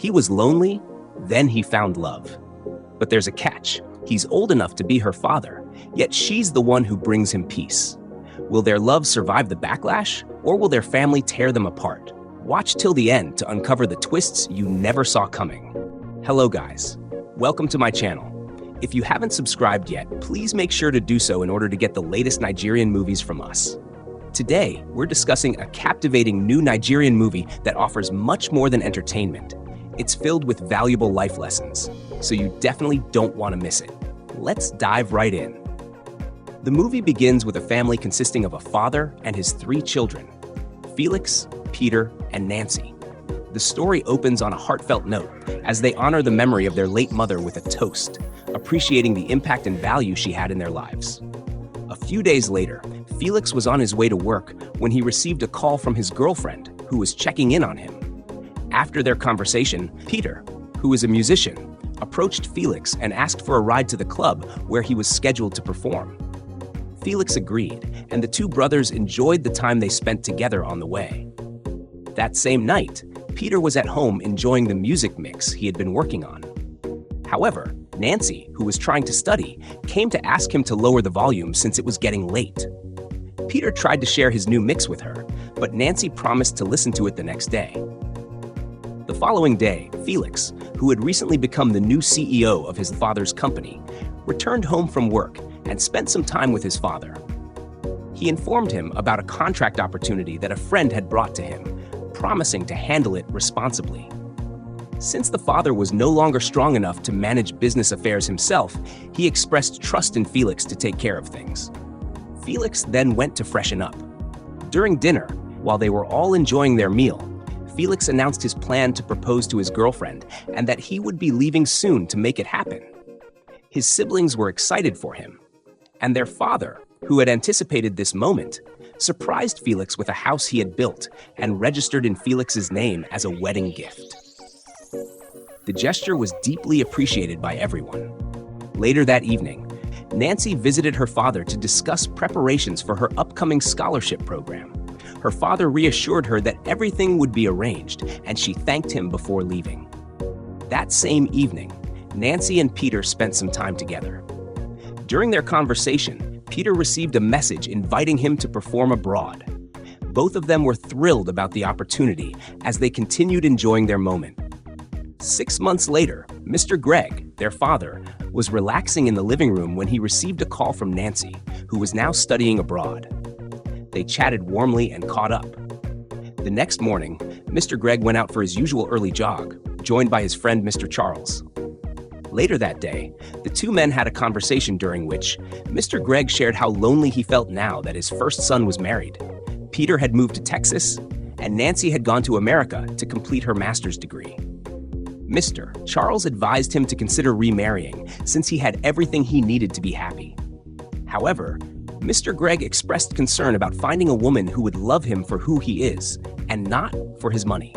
He was lonely, then he found love. But there's a catch. He's old enough to be her father, yet she's the one who brings him peace. Will their love survive the backlash, or will their family tear them apart? Watch till the end to uncover the twists you never saw coming. Hello guys, welcome to my channel. If you haven't subscribed yet, please make sure to do so in order to get the latest Nigerian movies from us. Today, we're discussing a captivating new Nigerian movie that offers much more than entertainment. It's filled with valuable life lessons, so you definitely don't want to miss it. Let's dive right in. The movie begins with a family consisting of a father and his 3 children, Felix, Peter, and Nancy. The story opens on a heartfelt note as they honor the memory of their late mother with a toast, appreciating the impact and value she had in their lives. A few days later, Felix was on his way to work when he received a call from his girlfriend, who was checking in on him. After their conversation, Peter, who is a musician, approached Felix and asked for a ride to the club where he was scheduled to perform. Felix agreed, and the 2 brothers enjoyed the time they spent together on the way. That same night, Peter was at home enjoying the music mix he had been working on. However, Nancy, who was trying to study, came to ask him to lower the volume since it was getting late. Peter tried to share his new mix with her, but Nancy promised to listen to it the next day. The following day, Felix, who had recently become the new CEO of his father's company, returned home from work and spent some time with his father. He informed him about a contract opportunity that a friend had brought to him, promising to handle it responsibly. Since the father was no longer strong enough to manage business affairs himself, he expressed trust in Felix to take care of things. Felix then went to freshen up. During dinner, while they were all enjoying their meal, Felix announced his plan to propose to his girlfriend and that he would be leaving soon to make it happen. His siblings were excited for him, and their father, who had anticipated this moment, surprised Felix with a house he had built and registered in Felix's name as a wedding gift. The gesture was deeply appreciated by everyone. Later that evening, Nancy visited her father to discuss preparations for her upcoming scholarship program. Her father reassured her that everything would be arranged, and she thanked him before leaving. That same evening, Nancy and Peter spent some time together. During their conversation, Peter received a message inviting him to perform abroad. Both of them were thrilled about the opportunity as they continued enjoying their moment. 6 months later, Mr. Greg, their father, was relaxing in the living room when he received a call from Nancy, who was now studying abroad. They chatted warmly and caught up. The next morning, Mr. Greg went out for his usual early jog, joined by his friend Mr. Charles. Later that day, the 2 men had a conversation during which Mr. Greg shared how lonely he felt now that his first son was married. Peter had moved to Texas, and Nancy had gone to America to complete her master's degree. Mr. Charles advised him to consider remarrying since he had everything he needed to be happy. However, Mr. Greg expressed concern about finding a woman who would love him for who he is and not for his money.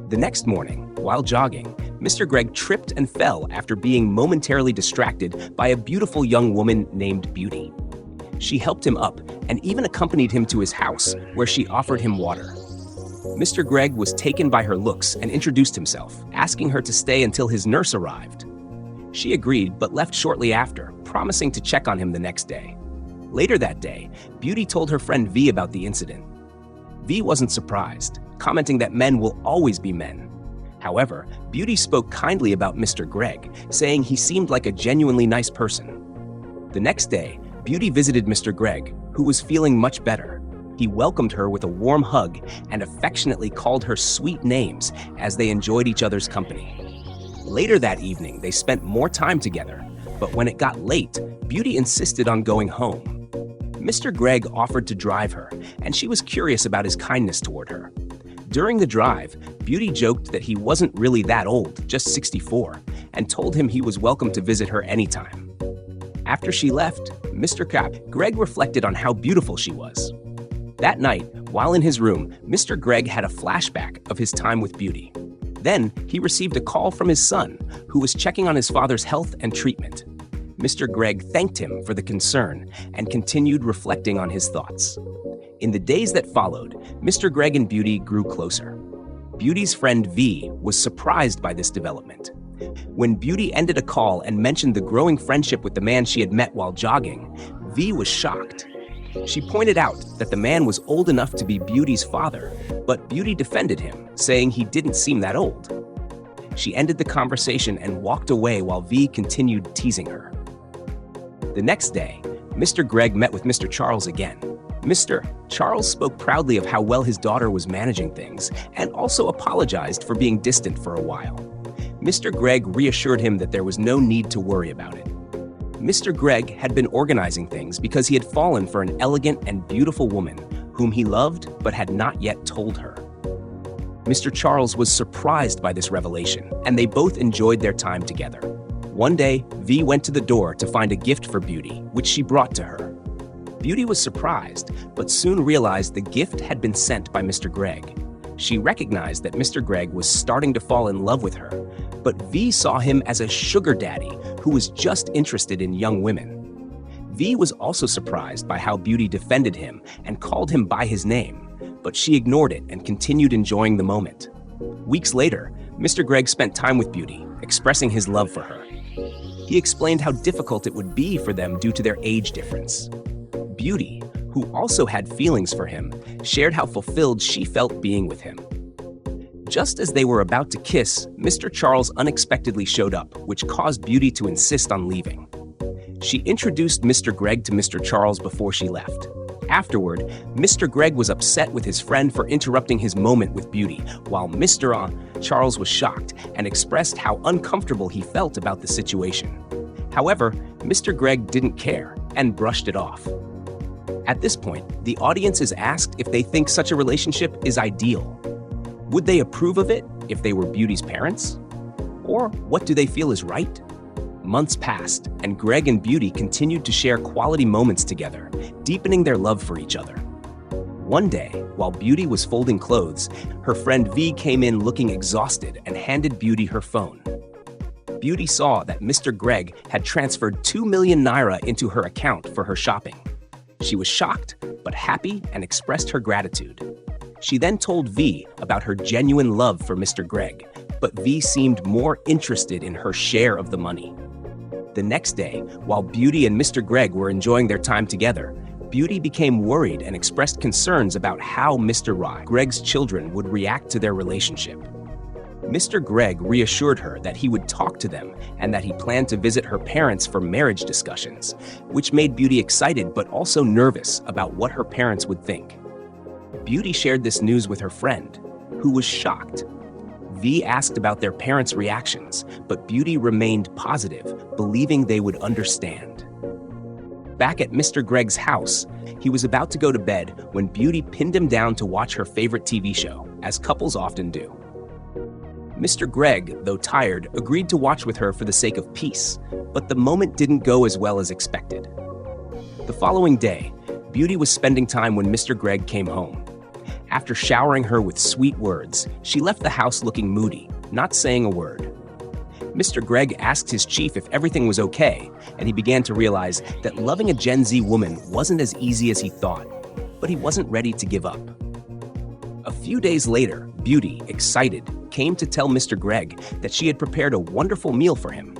The next morning, while jogging, Mr. Greg tripped and fell after being momentarily distracted by a beautiful young woman named Beauty. She helped him up and even accompanied him to his house, where she offered him water. Mr. Greg was taken by her looks and introduced himself, asking her to stay until his nurse arrived. She agreed but left shortly after, promising to check on him the next day. Later that day, Beauty told her friend V about the incident. V wasn't surprised, commenting that men will always be men. However, Beauty spoke kindly about Mr. Greg, saying he seemed like a genuinely nice person. The next day, Beauty visited Mr. Greg, who was feeling much better. He welcomed her with a warm hug and affectionately called her sweet names as they enjoyed each other's company. Later that evening, they spent more time together, but when it got late, Beauty insisted on going home. Mr. Greg offered to drive her, and she was curious about his kindness toward her. During the drive, Beauty joked that he wasn't really that old, just 64, and told him he was welcome to visit her anytime. After she left, Greg reflected on how beautiful she was. That night, while in his room, Mr. Greg had a flashback of his time with Beauty. Then, he received a call from his son, who was checking on his father's health and treatment. Mr. Greg thanked him for the concern and continued reflecting on his thoughts. In the days that followed, Mr. Greg and Beauty grew closer. Beauty's friend V was surprised by this development. When Beauty ended a call and mentioned the growing friendship with the man she had met while jogging, V was shocked. She pointed out that the man was old enough to be Beauty's father, but Beauty defended him, saying he didn't seem that old. She ended the conversation and walked away while V continued teasing her. The next day, Mr. Greg met with Mr. Charles again. Mr. Charles spoke proudly of how well his daughter was managing things and also apologized for being distant for a while. Mr. Greg reassured him that there was no need to worry about it. Mr. Greg had been organizing things because he had fallen for an elegant and beautiful woman whom he loved but had not yet told her. Mr. Charles was surprised by this revelation, and they both enjoyed their time together. One day, V went to the door to find a gift for Beauty, which she brought to her. Beauty was surprised, but soon realized the gift had been sent by Mr. Greg. She recognized that Mr. Greg was starting to fall in love with her, but V saw him as a sugar daddy who was just interested in young women. V was also surprised by how Beauty defended him and called him by his name, but she ignored it and continued enjoying the moment. Weeks later, Mr. Greg spent time with Beauty, expressing his love for her. He explained how difficult it would be for them due to their age difference. Beauty, who also had feelings for him, shared how fulfilled she felt being with him. Just as they were about to kiss, Mr. Charles unexpectedly showed up, which caused Beauty to insist on leaving. She introduced Mr. Greg to Mr. Charles before she left. Afterward, Mr. Greg was upset with his friend for interrupting his moment with Beauty, while Mr. Charles was shocked and expressed how uncomfortable he felt about the situation. However, Mr. Greg didn't care and brushed it off. At this point, the audience is asked if they think such a relationship is ideal. Would they approve of it if they were Beauty's parents? Or what do they feel is right? Months passed, and Greg and Beauty continued to share quality moments together, deepening their love for each other. One day, while Beauty was folding clothes, her friend V came in looking exhausted and handed Beauty her phone. Beauty saw that Mr. Greg had transferred 2 million naira into her account for her shopping. She was shocked, but happy and expressed her gratitude. She then told V about her genuine love for Mr. Greg, but V seemed more interested in her share of the money. The next day, while Beauty and Mr. Greg were enjoying their time together, Beauty became worried and expressed concerns about how Mr. Greg's children would react to their relationship. Mr. Greg reassured her that he would talk to them and that he planned to visit her parents for marriage discussions, which made Beauty excited but also nervous about what her parents would think. Beauty shared this news with her friend, who was shocked. V asked about their parents' reactions, but Beauty remained positive, believing they would understand. Back at Mr. Greg's house, he was about to go to bed when Beauty pinned him down to watch her favorite TV show, as couples often do. Mr. Greg, though tired, agreed to watch with her for the sake of peace, but the moment didn't go as well as expected. The following day, Beauty was spending time when Mr. Greg came home. After showering her with sweet words, she left the house looking moody, not saying a word. Mr. Greg asked his chief if everything was okay, and he began to realize that loving a Gen Z woman wasn't as easy as he thought, but he wasn't ready to give up. A few days later, Beauty, excited, came to tell Mr. Greg that she had prepared a wonderful meal for him.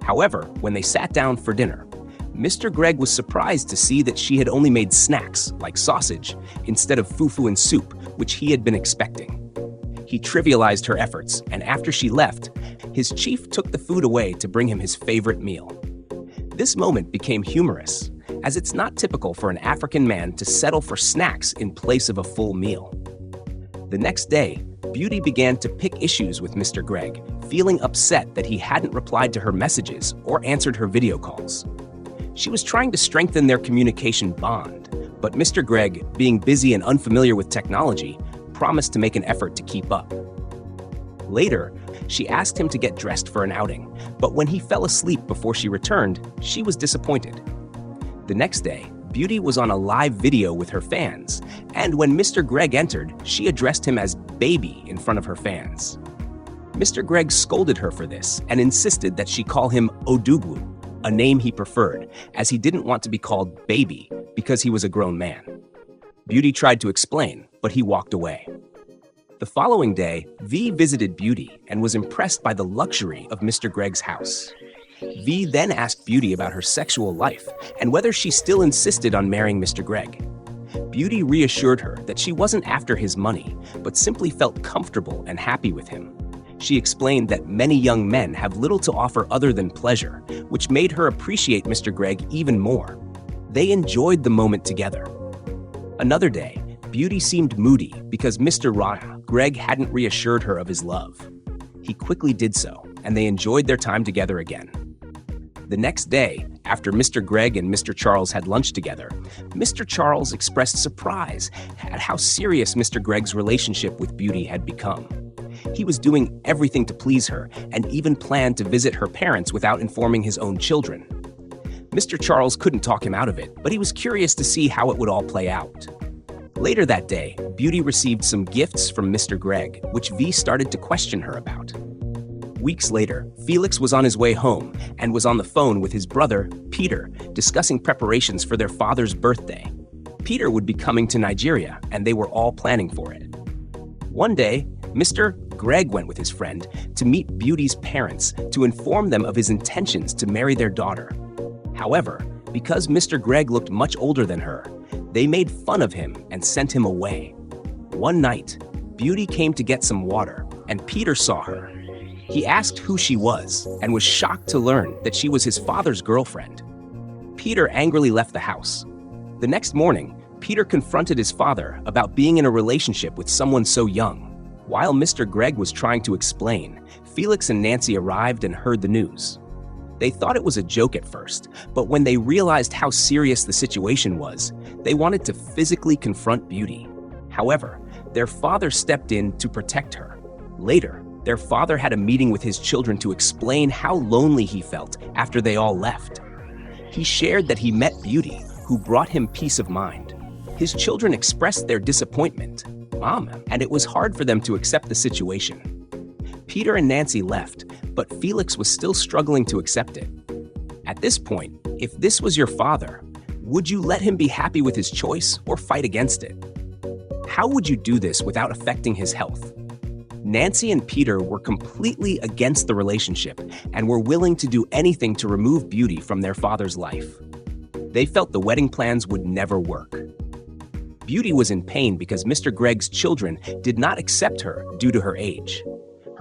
However, when they sat down for dinner, Mr. Greg was surprised to see that she had only made snacks, like sausage, instead of fufu and soup, which he had been expecting. He trivialized her efforts, and after she left, his chief took the food away to bring him his favorite meal. This moment became humorous, as it's not typical for an African man to settle for snacks in place of a full meal. The next day, Beauty began to pick issues with Mr. Greg, feeling upset that he hadn't replied to her messages or answered her video calls. She was trying to strengthen their communication bond, but Mr. Greg, being busy and unfamiliar with technology, promised to make an effort to keep up. Later, she asked him to get dressed for an outing, but when he fell asleep before she returned, she was disappointed. The next day, Beauty was on a live video with her fans, and when Mr. Greg entered, she addressed him as baby in front of her fans. Mr. Greg scolded her for this and insisted that she call him Odugwu, a name he preferred, as he didn't want to be called baby because he was a grown man. Beauty tried to explain, but he walked away. The following day, V visited Beauty and was impressed by the luxury of Mr. Greg's house. V then asked Beauty about her sexual life and whether she still insisted on marrying Mr. Greg. Beauty reassured her that she wasn't after his money, but simply felt comfortable and happy with him. She explained that many young men have little to offer other than pleasure, which made her appreciate Mr. Greg even more. They enjoyed the moment together. Another day, Beauty seemed moody because Mr. Greg hadn't reassured her of his love. He quickly did so, and they enjoyed their time together again. The next day, after Mr. Greg and Mr. Charles had lunch together, Mr. Charles expressed surprise at how serious Mr. Greg's relationship with Beauty had become. He was doing everything to please her and even planned to visit her parents without informing his own children. Mr. Charles couldn't talk him out of it, but he was curious to see how it would all play out. Later that day, Beauty received some gifts from Mr. Greg, which V started to question her about. Weeks later, Felix was on his way home and was on the phone with his brother, Peter, discussing preparations for their father's birthday. Peter would be coming to Nigeria, and they were all planning for it. One day, Mr. Greg went with his friend to meet Beauty's parents to inform them of his intentions to marry their daughter. However, because Mr. Greg looked much older than her, they made fun of him and sent him away. One night, Beauty came to get some water, and Peter saw her. He asked who she was and was shocked to learn that she was his father's girlfriend. Peter angrily left the house. The next morning, Peter confronted his father about being in a relationship with someone so young. While Mr. Greg was trying to explain, Felix and Nancy arrived and heard the news. They thought it was a joke at first, but when they realized how serious the situation was, they wanted to physically confront Beauty. However, their father stepped in to protect her. Later, their father had a meeting with his children to explain how lonely he felt after they all left. He shared that he met Beauty, who brought him peace of mind. His children expressed their disappointment, and it was hard for them to accept the situation. Peter and Nancy left, but Felix was still struggling to accept it. At this point, if this was your father, would you let him be happy with his choice or fight against it? How would you do this without affecting his health? Nancy and Peter were completely against the relationship and were willing to do anything to remove Beauty from their father's life. They felt the wedding plans would never work. Beauty was in pain because Mr. Greg's children did not accept her due to her age.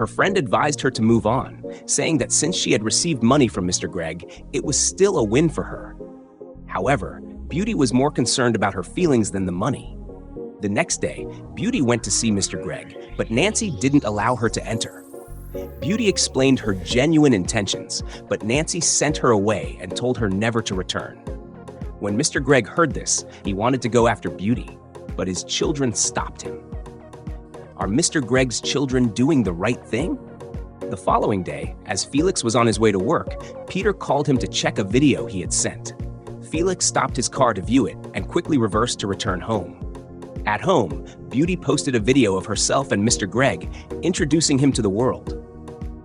Her friend advised her to move on, saying that since she had received money from Mr. Greg, it was still a win for her. However, Beauty was more concerned about her feelings than the money. The next day, Beauty went to see Mr. Greg, but Nancy didn't allow her to enter. Beauty explained her genuine intentions, but Nancy sent her away and told her never to return. When Mr. Greg heard this, he wanted to go after Beauty, but his children stopped him. Are Mr. Greg's children doing the right thing? The following day, as Felix was on his way to work, Peter called him to check a video he had sent. Felix stopped his car to view it and quickly reversed to return home. At home, Beauty posted a video of herself and Mr. Greg, introducing him to the world.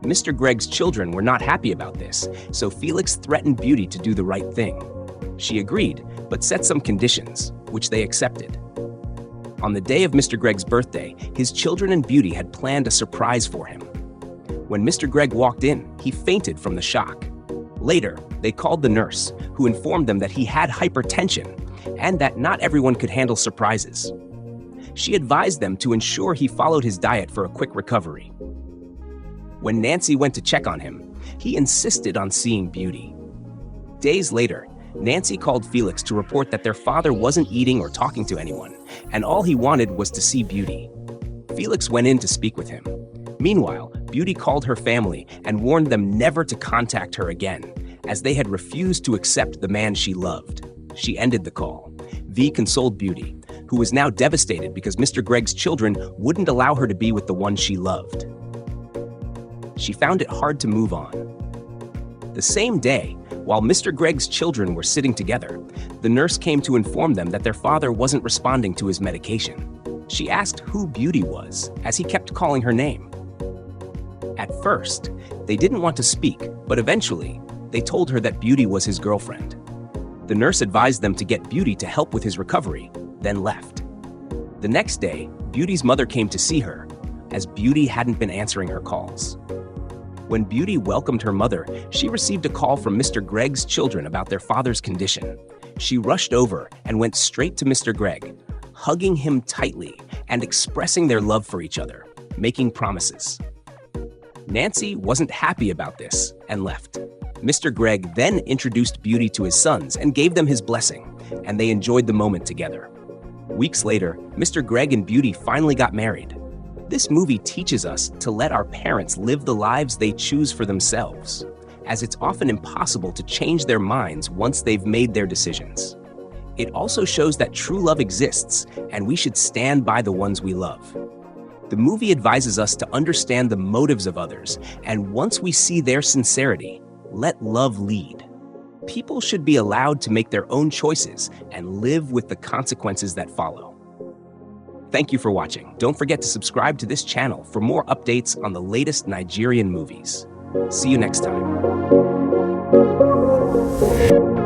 Mr. Greg's children were not happy about this, so Felix threatened Beauty to do the right thing. She agreed, but set some conditions, which they accepted. On the day of Mr. Greg's birthday, his children and Beauty had planned a surprise for him. When Mr. Greg walked in, he fainted from the shock. Later, they called the nurse, who informed them that he had hypertension and that not everyone could handle surprises. She advised them to ensure he followed his diet for a quick recovery. When Nancy went to check on him, he insisted on seeing Beauty. Days later, Nancy called Felix to report that their father wasn't eating or talking to anyone, and all he wanted was to see Beauty. Felix went in to speak with him. Meanwhile, Beauty called her family and warned them never to contact her again, as they had refused to accept the man she loved. She ended the call. V consoled Beauty, who was now devastated because Mr. Greg's children wouldn't allow her to be with the one she loved. She found it hard to move on. The same day, while Mr. Greg's children were sitting together, the nurse came to inform them that their father wasn't responding to his medication. She asked who Beauty was, as he kept calling her name. At first, they didn't want to speak, but eventually, they told her that Beauty was his girlfriend. The nurse advised them to get Beauty to help with his recovery, then left. The next day, Beauty's mother came to see her, as Beauty hadn't been answering her calls. When Beauty welcomed her mother, she received a call from Mr. Greg's children about their father's condition. She rushed over and went straight to Mr. Greg, hugging him tightly and expressing their love for each other, making promises. Nancy wasn't happy about this and left. Mr. Greg then introduced Beauty to his sons and gave them his blessing, and they enjoyed the moment together. Weeks later, Mr. Greg and Beauty finally got married. This movie teaches us to let our parents live the lives they choose for themselves, as it's often impossible to change their minds once they've made their decisions. It also shows that true love exists, and we should stand by the ones we love. The movie advises us to understand the motives of others, and once we see their sincerity, let love lead. People should be allowed to make their own choices and live with the consequences that follow. Thank you for watching. Don't forget to subscribe to this channel for more updates on the latest Nigerian movies. See you next time.